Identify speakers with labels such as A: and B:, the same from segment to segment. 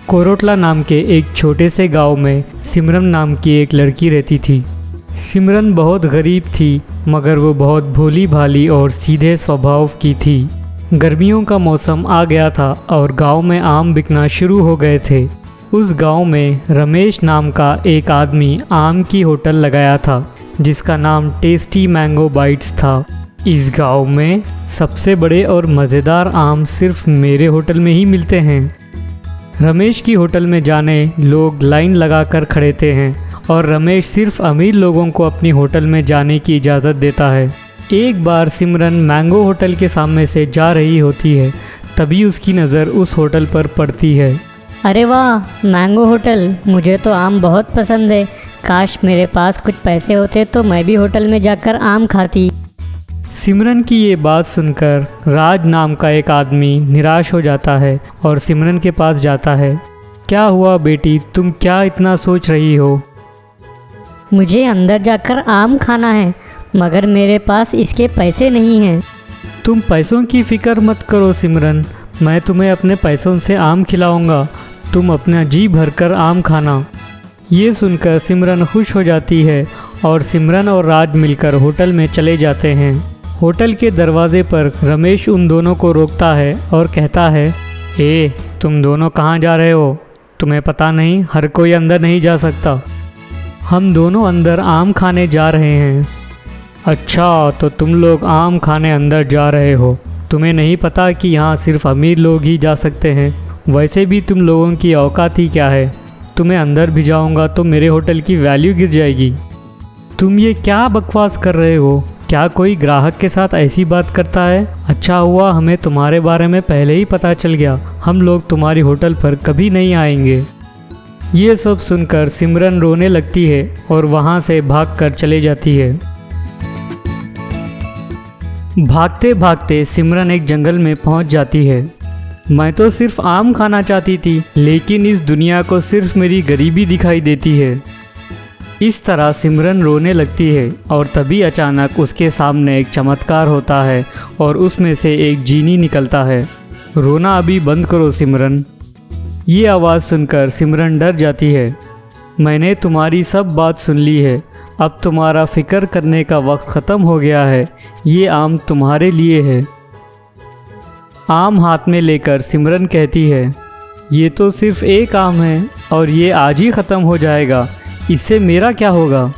A: कोरोटला नाम के एक छोटे से गांव में सिमरन नाम की एक लड़की रहती थी। सिमरन बहुत गरीब थी, मगर वो बहुत भोली भाली और सीधे स्वभाव की थी। गर्मियों का मौसम आ गया था और गांव में आम बिकना शुरू हो गए थे। उस गांव में रमेश नाम का एक आदमी आम की होटल लगाया था, जिसका नाम टेस्टी मैंगो बाइट्स था। इस गांव में सबसे बड़े और मज़ेदार आम सिर्फ मेरे होटल में ही मिलते हैं। रमेश की होटल में जाने लोग लाइन लगाकर खड़े थे हैं और रमेश सिर्फ अमीर लोगों को अपनी होटल में जाने की इजाज़त देता है। एक बार सिमरन मैंगो होटल के सामने से जा रही होती है, तभी उसकी नज़र उस होटल पर पड़ती है।
B: अरे वाह, मैंगो होटल! मुझे तो आम बहुत पसंद है। काश मेरे पास कुछ पैसे होते तो मैं भी होटल में जाकर आम खाती।
A: सिमरन की ये बात सुनकर राज नाम का एक आदमी निराश हो जाता है और सिमरन के पास जाता है। क्या हुआ बेटी, तुम क्या इतना सोच रही हो?
B: मुझे अंदर जाकर आम खाना है, मगर मेरे पास इसके पैसे नहीं हैं।
A: तुम पैसों की फ़िक्र मत करो सिमरन, मैं तुम्हें अपने पैसों से आम खिलाऊंगा। तुम अपना जी भरकर आम खाना। ये सुनकर सिमरन खुश हो जाती है और सिमरन और राज मिलकर होटल में चले जाते हैं। होटल के दरवाजे पर रमेश उन दोनों को रोकता है और कहता है, तुम दोनों कहाँ जा रहे हो? तुम्हें पता नहीं हर कोई अंदर नहीं जा सकता। हम दोनों अंदर आम खाने जा रहे हैं। अच्छा, तो तुम लोग आम खाने अंदर जा रहे हो? तुम्हें नहीं पता कि यहाँ सिर्फ अमीर लोग ही जा सकते हैं? वैसे भी तुम लोगों की औकात ही क्या है? तुम्हें अंदर भी जाऊँगा तो मेरे होटल की वैल्यू गिर जाएगी। तुम ये क्या बकवास कर रहे हो? क्या कोई ग्राहक के साथ ऐसी बात करता है? अच्छा हुआ हमें तुम्हारे बारे में पहले ही पता चल गया। हम लोग तुम्हारी होटल पर कभी नहीं आएंगे। ये सब सुनकर सिमरन रोने लगती है और वहाँ से भागकर चले जाती है। भागते भागते सिमरन एक जंगल में पहुँच जाती है। मैं तो सिर्फ आम खाना चाहती थी, लेकिन इस दुनिया को सिर्फ मेरी गरीबी दिखाई देती है। इस तरह सिमरन रोने लगती है और तभी अचानक उसके सामने एक चमत्कार होता है और उसमें से एक जीनी निकलता है। रोना अभी बंद करो सिमरन। ये आवाज़ सुनकर सिमरन डर जाती है। मैंने तुम्हारी सब बात सुन ली है, अब तुम्हारा फ़िक्र करने का वक्त ख़त्म हो गया है। ये आम तुम्हारे लिए है। आम हाथ में लेकर सिमरन कहती है, ये तो सिर्फ एक आम है और ये आज ही ख़त्म हो जाएगा। इससे मेरा क्या होगा?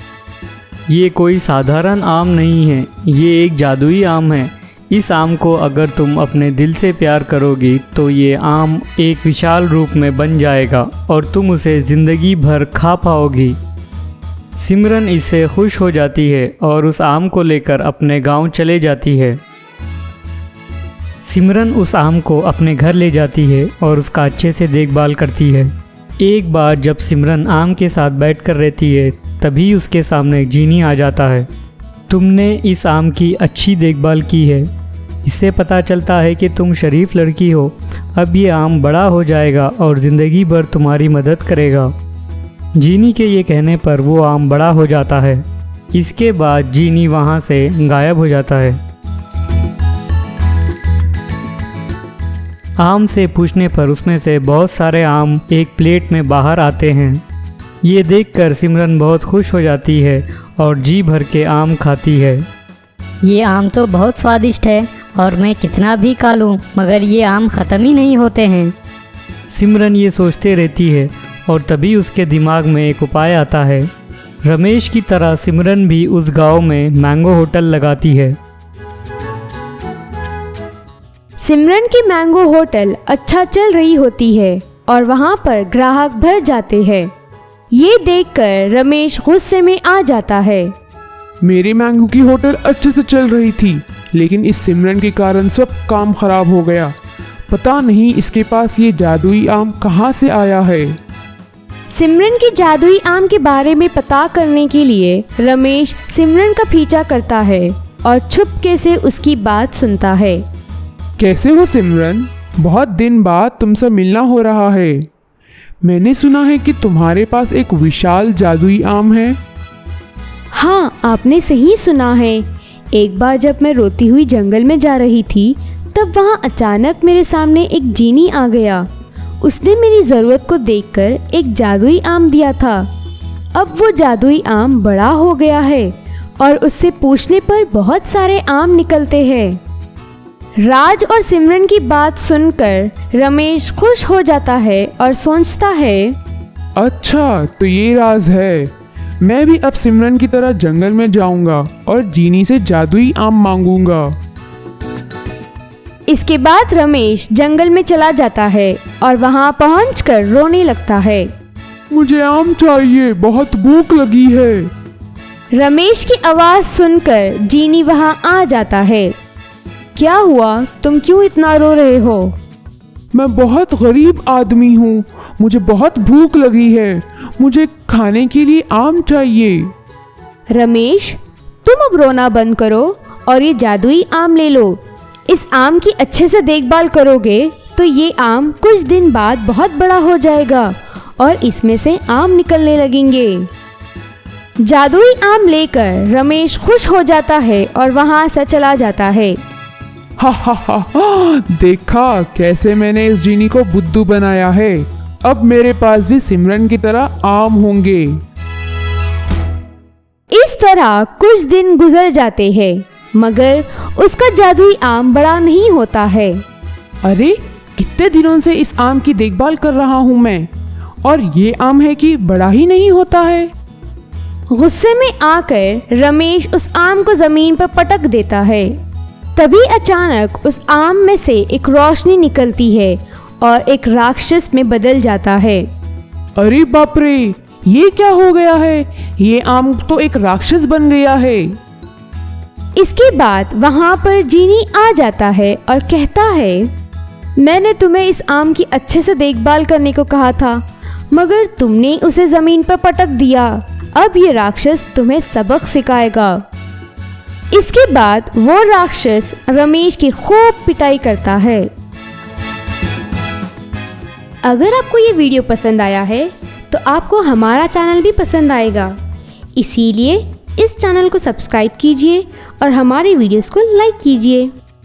A: ये कोई साधारण आम नहीं है, ये एक जादुई आम है। इस आम को अगर तुम अपने दिल से प्यार करोगी तो ये आम एक विशाल रूप में बन जाएगा और तुम उसे ज़िंदगी भर खा पाओगी। सिमरन इससे खुश हो जाती है और उस आम को लेकर अपने गांव चले जाती है। सिमरन उस आम को अपने घर ले जाती है और उसका अच्छे से देखभाल करती है। एक बार जब सिमरन आम के साथ बैठकर रहती है, तभी उसके सामने जीनी आ जाता है। तुमने इस आम की अच्छी देखभाल की है, इससे पता चलता है कि तुम शरीफ लड़की हो। अब ये आम बड़ा हो जाएगा और ज़िंदगी भर तुम्हारी मदद करेगा। जीनी के ये कहने पर वो आम बड़ा हो जाता है। इसके बाद जीनी वहाँ से गायब हो जाता है। आम से पूछने पर उसमें से बहुत सारे आम एक प्लेट में बाहर आते हैं। ये देखकर सिमरन बहुत खुश हो जाती है और जी भर के आम खाती है।
B: ये आम तो बहुत स्वादिष्ट है और मैं कितना भी खा लूं, मगर ये आम ख़त्म ही नहीं होते हैं।
A: सिमरन ये सोचते रहती है और तभी उसके दिमाग में एक उपाय आता है। रमेश की तरह सिमरन भी उस गांव में मैंगो होटल लगाती है।
C: सिमरन की मैंगो होटल अच्छा चल रही होती है और वहाँ पर ग्राहक भर जाते हैं। ये देखकर रमेश गुस्से में आ जाता है।
D: मेरी मैंगो की होटल अच्छे से चल रही थी, लेकिन इस सिमरन के कारण सब काम खराब हो गया। पता नहीं इसके पास ये जादुई आम कहाँ से आया है।
C: सिमरन के जादुई आम के बारे में पता करने के लिए रमेश सिमरन का पीछा करता है और छुपके से उसकी बात सुनता है।
D: कैसे हो सिमरन? बहुत दिन बाद तुमसे मिलना हो रहा है। मैंने सुना है कि तुम्हारे पास एक विशाल जादुई आम है।
C: हाँ, आपने सही सुना है। एक बार जब मैं रोती हुई जंगल में जा रही थी, तब वहाँ अचानक मेरे सामने एक जीनी आ गया। उसने मेरी ज़रूरत को देखकर एक जादुई आम दिया था। अब वो जादुई आम बड़ा हो गया है और उससे पूछने पर बहुत सारे आम निकलते हैं। राज और सिमरन की बात सुनकर रमेश खुश हो जाता है और सोचता है,
D: अच्छा तो ये राज है। मैं भी अब सिमरन की तरह जंगल में जाऊंगा और जीनी से जादुई आम मांगूंगा।
C: इसके बाद रमेश जंगल में चला जाता है और वहाँ पहुंचकर रोने लगता है।
D: मुझे आम चाहिए, बहुत भूख लगी है।
C: रमेश की आवाज़ सुनकर जीनी वहाँ आ जाता है। क्या हुआ, तुम क्यों इतना रो रहे हो?
D: मैं बहुत गरीब आदमी हूँ, मुझे बहुत भूख लगी है, मुझे खाने के लिए आम चाहिए।
C: रमेश, तुम अब रोना बंद करो और ये जादुई आम ले लो। इस आम की अच्छे से देखभाल करोगे तो ये आम कुछ दिन बाद बहुत बड़ा हो जाएगा और इसमें से आम निकलने लगेंगे। जादुई आम लेकर रमेश खुश हो जाता है और वहाँ से चला जाता है।
D: हा हा हा, देखा कैसे मैंने इस जीनी को बुद्धू बनाया है। अब मेरे पास भी सिमरन की तरह आम होंगे।
C: इस तरह कुछ दिन गुजर जाते हैं मगर उसका जादुई आम बड़ा नहीं होता है।
D: अरे कितने दिनों से इस आम की देखभाल कर रहा हूँ मैं, और ये आम है कि बड़ा ही नहीं होता है।
C: गुस्से में आकर रमेश उस आम को जमीन पर पटक देता है। तभी अचानक उस आम में से एक रोशनी निकलती है और एक राक्षस में बदल जाता है।
D: अरे बाप रे, ये क्या हो गया है? ये आम तो एक राक्षस बन गया है।
C: इसके बाद वहाँ पर जीनी आ जाता है और कहता है, मैंने तुम्हें इस आम की अच्छे से देखभाल करने को कहा था मगर तुमने उसे ज़मीन पर पटक दिया। अब ये राक्षस तुम्हें सबक सिखाएगा। इसके बाद वो राक्षस रमेश की खूब पिटाई करता है। अगर आपको ये वीडियो पसंद आया है तो आपको हमारा चैनल भी पसंद आएगा, इसीलिए इस चैनल को सब्सक्राइब कीजिए और हमारे वीडियोस को लाइक कीजिए।